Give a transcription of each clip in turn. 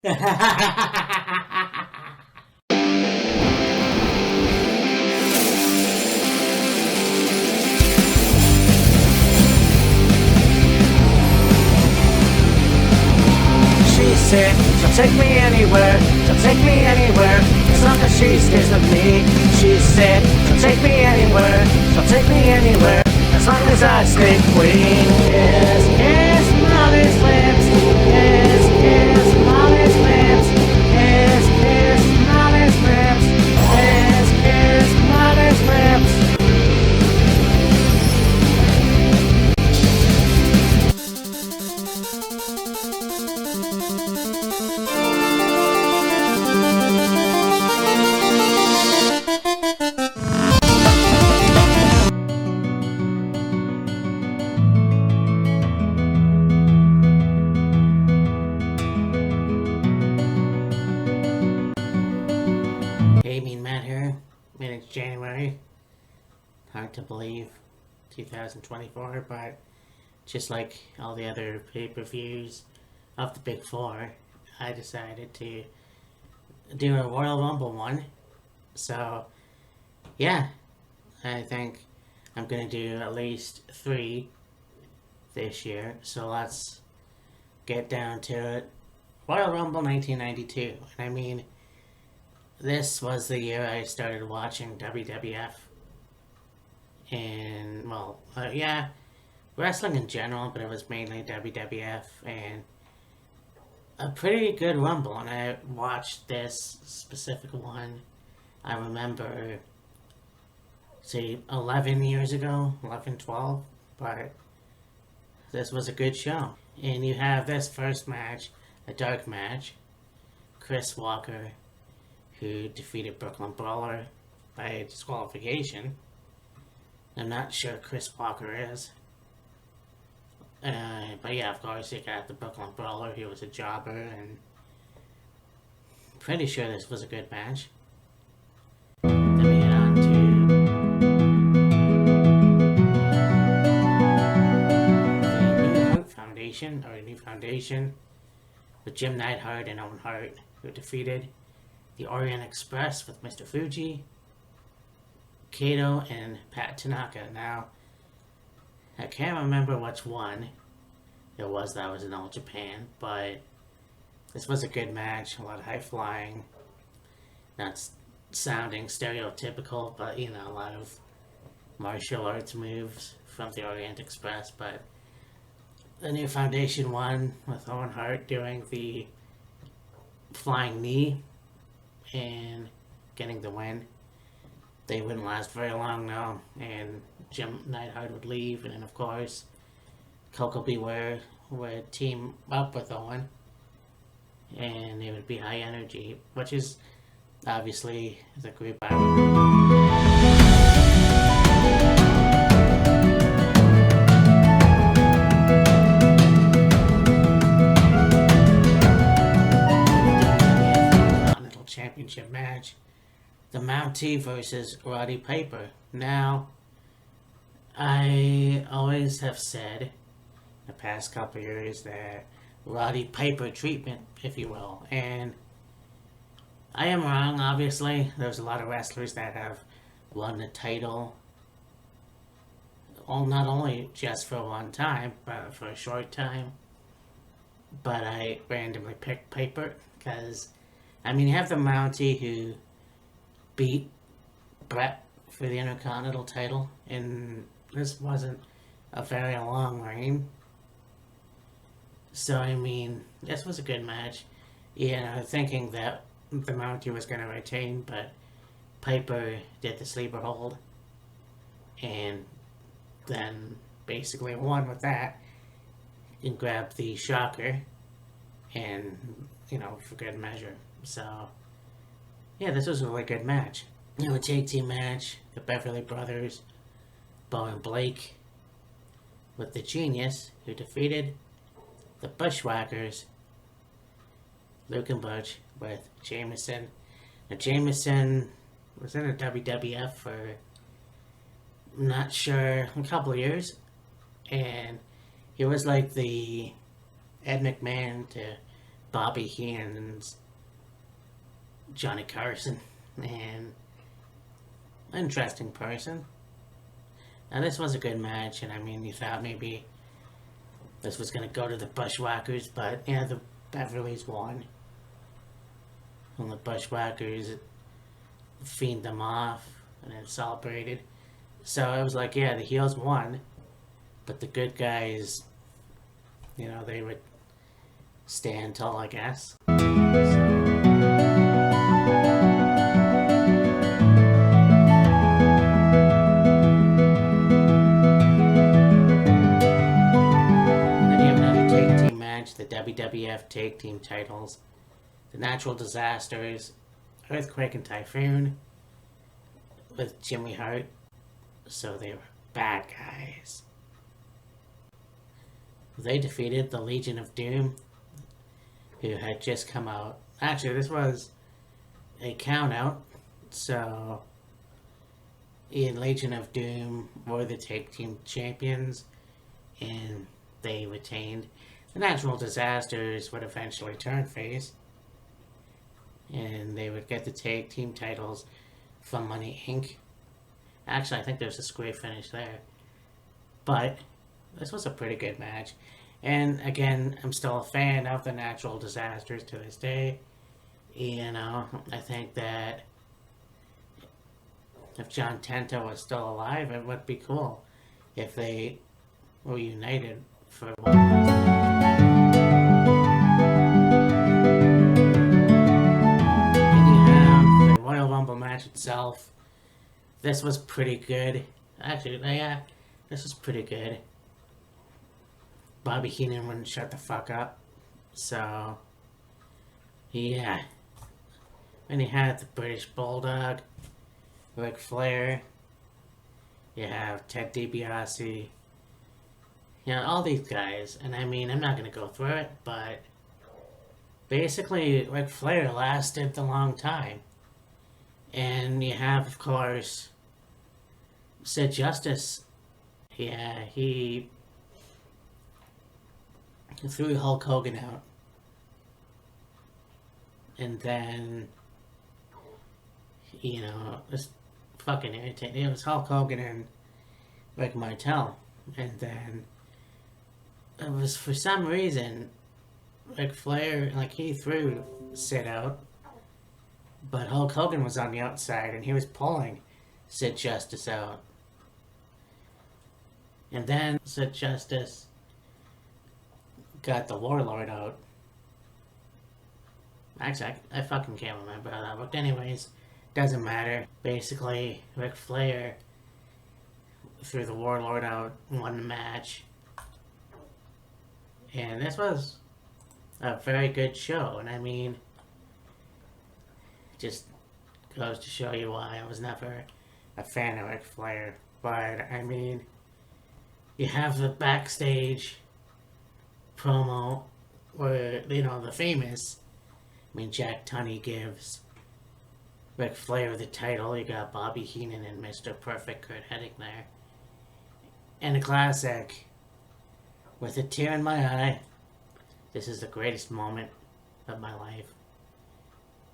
She said, she'll take me anywhere, she'll take me anywhere, as long as she stays with me. She said, she'll take me anywhere, she'll take me anywhere, as long as I stay queen. Kiss, kiss Molly's lips, kiss, kiss Molly's lips, kiss, kiss Molly's lips, kiss, kiss Molly's lips. Hey, Mean Matt here. It's January. Hard to believe, 2024, but just like all the other pay-per-views of the Big Four, I decided to do a Royal Rumble one. So, yeah, I think I'm going to do at least 3 this year. So let's get down to it. Royal Rumble 1992. And I mean, this was the year I started watching WWF. And, well, yeah, wrestling in general, but it was mainly WWF. And a pretty good Rumble. And I watched this specific one, I remember, say, 11 years ago, 11, 12. But this was a good show. And you have this first match, a dark match. Chris Walker, who defeated Brooklyn Brawler by disqualification. I'm not sure Chris Walker is. But yeah, of course, you got the Brooklyn Brawler. He was a jobber, and pretty sure this was a good match. Then we get on to the New Foundation, with Jim Neidhart and Owen Hart, who defeaed the Orient Express with Mr. Fuji, Kato, and Pat Tanaka. Now, I can't remember which one it was that was in All Japan, but this was a good match, a lot of high flying, not sounding stereotypical, but, you know, a lot of martial arts moves from the Orient Express. But the New Foundation won with Owen Hart doing the flying knee and getting the win. They wouldn't last very long though, and Jim Neidhart would leave, and then of course Coco Beware would team up with Owen, and it would be High Energy, which is obviously the group I Championship match, the Mountie versus Roddy Piper. Now, I always have said the past couple years that Roddy Piper treatment, if you will, and I am wrong. Obviously, there's a lot of wrestlers that have won the title, not only just for one time, but for a short time. But I randomly picked Piper because, I mean, you have the Mountie who beat Brett for the Intercontinental title, and this wasn't a very long reign. So, I mean, this was a good match. Yeah, thinking that the Mountie was going to retain, but Piper did the sleeper hold, and then basically won with that, and grabbed the shocker, and, you know, for good measure. So, yeah, this was a really good match. You know, a tag team match, the Beverly Brothers, Bo and Blake, with the Genius, who defeated the Bushwhackers, Luke and Butch, with Jameson. Now, Jameson was in the WWF for, I'm not sure, a couple of years, and he was like the Ed McMahon to Bobby Heenan's Johnny Carson, and interesting person. Now this was a good match, and I mean, you thought maybe this was going to go to the Bushwhackers, but yeah, the Beverlys won. And the Bushwhackers fiend them off and then celebrated. So I was like, yeah, the heels won, but the good guys, you know, they would stand tall, I guess. The WWF Tag Team titles, the Natural Disasters, Earthquake and Typhoon, with Jimmy Hart, so they were bad guys. They defeated the Legion of Doom, who had just come out. Actually, this was a count out, so the Legion of Doom were the Tag Team champions, and they retained. The Natural Disasters would eventually turn face, and they would get the tag team titles from Money Inc. Actually, I think there's a square finish there. But this was a pretty good match. And again, I'm still a fan of the Natural Disasters to this day. You know, I think that if John Tenta was still alive, it would be cool if they were united for one last match. Royal Rumble match itself. This was pretty good. Actually, yeah, this was pretty good. Bobby Heenan wouldn't shut the fuck up. So, yeah. And you had the British Bulldog, Ric Flair. You have Ted DiBiase. You know, all these guys. And I mean, I'm not going to go through it, but basically, Ric Flair lasted the long time. And you have, of course, Sid Justice. Yeah, he threw Hulk Hogan out. And then, you know, it was fucking irritating. It was Hulk Hogan and Rick Martel. And then, it was for some reason, Ric Flair, like, he threw Sid out. But Hulk Hogan was on the outside, and he was pulling Sid Justice out. And then Sid Justice got the Warlord out. Actually, I fucking can't remember how that worked. Anyways, doesn't matter. Basically, Ric Flair threw the Warlord out, won the match. And this was a very good show. And I mean, just goes to show you why I was never a fan of Ric Flair. But, I mean, you have the backstage promo where, you know, the famous, I mean, Jack Tunney gives Ric Flair the title. You got Bobby Heenan and Mr. Perfect Kurt Hennig there. And a classic, with a tear in my eye, this is the greatest moment of my life.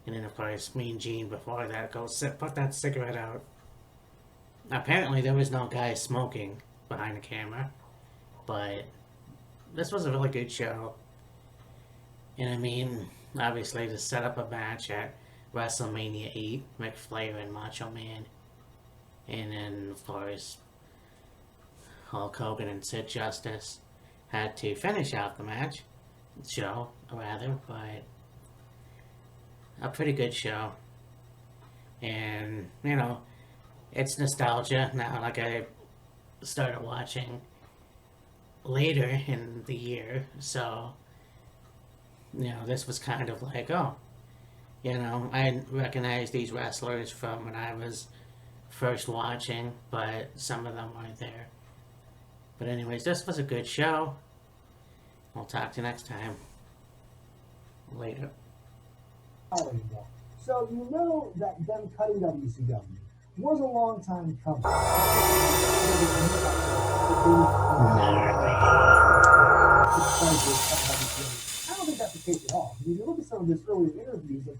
And then, of course, Mean Gene before that goes, put that cigarette out. Apparently, there was no guy smoking behind the camera. But this was a really good show. And I mean, obviously, to set up a match at WrestleMania 8, Ric Flair and Macho Man. And then, of course, Hulk Hogan and Sid Justice had to finish out the match. Show, rather, but a pretty good show. And, you know, it's nostalgia now. Like, I started watching later in the year, so, you know, this was kind of like, oh, you know, I recognize these wrestlers from when I was first watching, but some of them weren't there. But anyways, this was a good show. We'll talk to you next time. Later. So you know that them cutting WCW was a long time coming. I don't think think that's the case at all. If you look at some of his earlier interviews, like